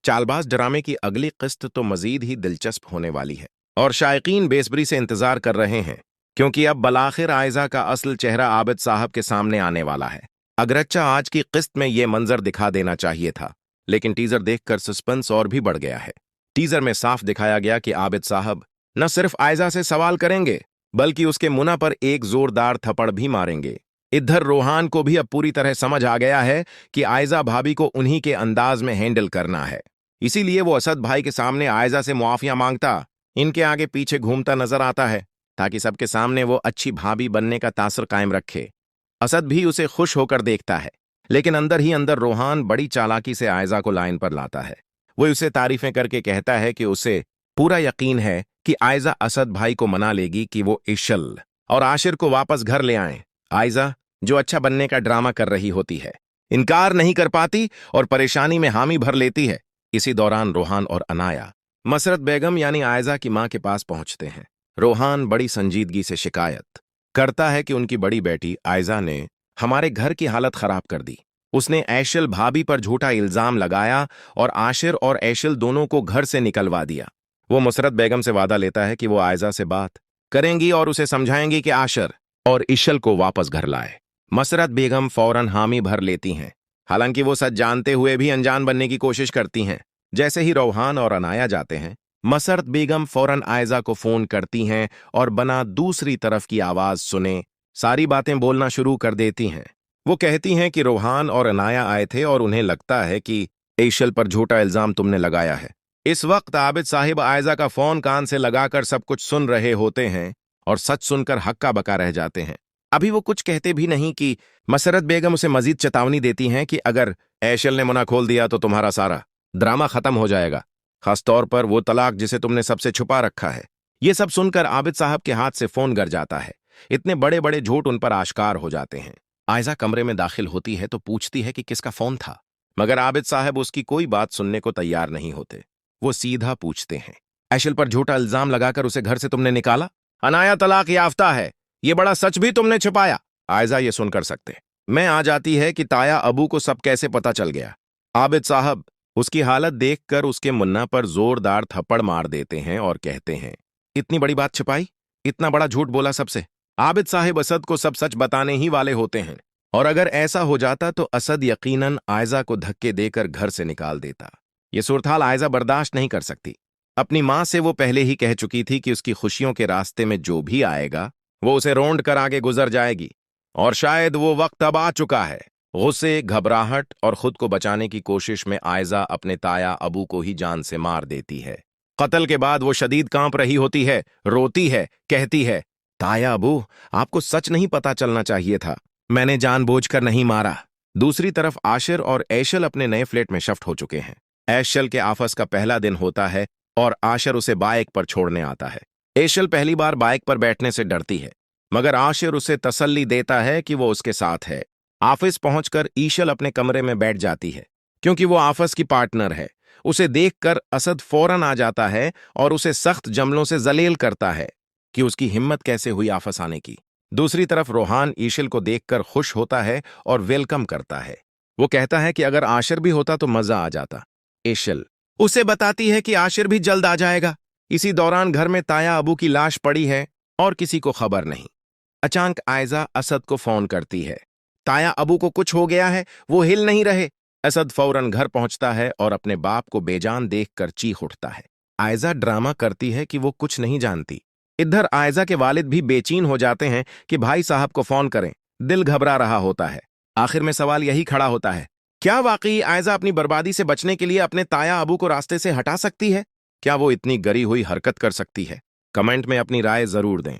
चालबाज ड्रामे की अगली किस्त तो मजीद ही दिलचस्प होने वाली है और शायकीन बेसब्री से इंतजार कर रहे हैं, क्योंकि अब बलाखिर आयजा का असल चेहरा आबिद साहब के सामने आने वाला है। अगरच्चा आज की किस्त में यह मंजर दिखा देना चाहिए था, लेकिन टीजर देखकर सस्पेंस और भी बढ़ गया है। टीजर में साफ दिखाया गया कि आबिद साहब न सिर्फ आयजा से सवाल करेंगे, बल्कि उसके मुंह पर एक जोरदार थप्पड़ भी मारेंगे। इधर रोहान को भी अब पूरी तरह समझ आ गया है कि आयजा भाभी को उन्हीं के अंदाज में हैंडल करना है। इसीलिए वो असद भाई के सामने आयजा से मुआफिया मांगता, इनके आगे पीछे घूमता नजर आता है, ताकि सबके सामने वो अच्छी भाभी बनने का तासर कायम रखे। असद भी उसे खुश होकर देखता है, लेकिन अंदर ही अंदर रोहान बड़ी चालाकी से आयजा को लाइन पर लाता है। वो उसे तारीफें करके कहता है कि उसे पूरा यकीन है कि आयजा असद भाई को मना लेगी कि वो इशल और आशिर को वापस घर ले आए। आयजा, जो अच्छा बनने का ड्रामा कर रही होती है, इनकार नहीं कर पाती और परेशानी में हामी भर लेती है। इसी दौरान रोहान और अनाया मसरत बेगम यानी आयजा की मां के पास पहुंचते हैं। रोहान बड़ी संजीदगी से शिकायत करता है कि उनकी बड़ी बेटी आयजा ने हमारे घर की हालत खराब कर दी। उसने ऐशल भाभी पर झूठा इल्जाम लगाया और आशिर और ऐशल दोनों को घर से निकलवा दिया। वो मसरत बेगम से वादा लेता है कि वो आयजा से बात करेंगी और उसे समझाएंगी कि आशिर और इशल को वापस घर लाए। मसरत बेगम फौरन हामी भर लेती हैं, हालांकि वो सच जानते हुए भी अनजान बनने की कोशिश करती हैं। जैसे ही रोहान और अनाया जाते हैं, मसरत बेगम फौरन आयजा को फोन करती हैं और बना दूसरी तरफ की आवाज सुने सारी बातें बोलना शुरू कर देती हैं। वो कहती हैं कि रोहान और अनाया आए थे और उन्हें लगता है कि ऐशल पर झूठा इल्जाम तुमने लगाया है। इस वक्त आबिद साहिब आयजा का फोन कान से लगाकर सब कुछ सुन रहे होते हैं और सच सुनकर हक्का बका रह जाते हैं। अभी वो कुछ कहते भी नहीं कि मसरत बेगम उसे मजीद चेतावनी देती हैं कि अगर ऐशल ने मुंह खोल दिया तो तुम्हारा सारा ड्रामा खत्म हो जाएगा, खासतौर पर वो तलाक जिसे तुमने सबसे छुपा रखा है। ये सब सुनकर आबिद साहब के हाथ से फोन गिर जाता है। इतने बड़े बड़े झूठ उन पर आश्कार हो जाते हैं। आयजा कमरे में दाखिल होती है तो पूछती है कि किसका फोन था, मगर आबिद साहब उसकी कोई बात सुनने को तैयार नहीं होते। वो सीधा पूछते हैं, ऐशल पर झूठा इल्जाम लगाकर उसे घर से तुमने निकाला? अनाया तलाक याफ्ता है, ये बड़ा सच भी तुमने छिपाया? आयजा ये सुनकर सकते मैं आ जाती है कि ताया अबू को सब कैसे पता चल गया। आबिद साहब उसकी हालत देखकर उसके मुन्ना पर जोरदार थप्पड़ मार देते हैं और कहते हैं, इतनी बड़ी बात छिपाई, इतना बड़ा झूठ बोला सबसे। आबिद साहिब असद को सब सच बताने ही वाले होते हैं, और अगर ऐसा हो जाता तो असद यकीनन आयजा को धक्के देकर घर से निकाल देता। ये सूरत-हाल आयजा बर्दाश्त नहीं कर सकती। अपनी मां से वो पहले ही कह चुकी थी कि उसकी खुशियों के रास्ते में जो भी आएगा वो उसे रोंड कर आगे गुजर जाएगी, और शायद वो वक्त अब आ चुका है। गुस्से, घबराहट और खुद को बचाने की कोशिश में आयजा अपने ताया अबू को ही जान से मार देती है। कत्ल के बाद वो शदीद कांप रही होती है, रोती है, कहती है, ताया अबू आपको सच नहीं पता चलना चाहिए था, मैंने जानबूझकर नहीं मारा। दूसरी तरफ आशिर और ऐशल अपने नए फ्लैट में शिफ्ट हो चुके हैं। ऐशल के आफस का पहला दिन होता है और आशिर उसे बाइक पर छोड़ने आता है। ऐशल पहली बार बाइक पर बैठने से डरती है, मगर आशिर उसे तसल्ली देता है कि वो उसके साथ है। आफिस पहुंचकर ईशल अपने कमरे में बैठ जाती है, क्योंकि वो आफस की पार्टनर है। उसे देखकर असद फौरन आ जाता है और उसे सख्त जमलों से जलील करता है कि उसकी हिम्मत कैसे हुई आफस आने की। दूसरी तरफ रोहान ईशल को देखकर खुश होता है और वेलकम करता है। वो कहता है कि अगर आशिर भी होता तो मजा आ जाता। ईशल उसे बताती है कि आशिर भी जल्द आ जाएगा। इसी दौरान घर में ताया अबू की लाश पड़ी है और किसी को खबर नहीं। अचानक आयजा असद को फोन करती है, ताया अबू को कुछ हो गया है, वो हिल नहीं रहे। असद फौरन घर पहुंचता है और अपने बाप को बेजान देखकर चीख उठता है। आयजा ड्रामा करती है कि वो कुछ नहीं जानती। इधर आयजा के वालिद भी बेचैन हो जाते हैं कि भाई साहब को फोन करें, दिल घबरा रहा होता है। आखिर में सवाल यही खड़ा होता है, क्या वाकई आयजा अपनी बर्बादी से बचने के लिए अपने ताया अबू को रास्ते से हटा सकती है? क्या वो इतनी गरी हुई हरकत कर सकती है? कमेंट में अपनी राय जरूर दें।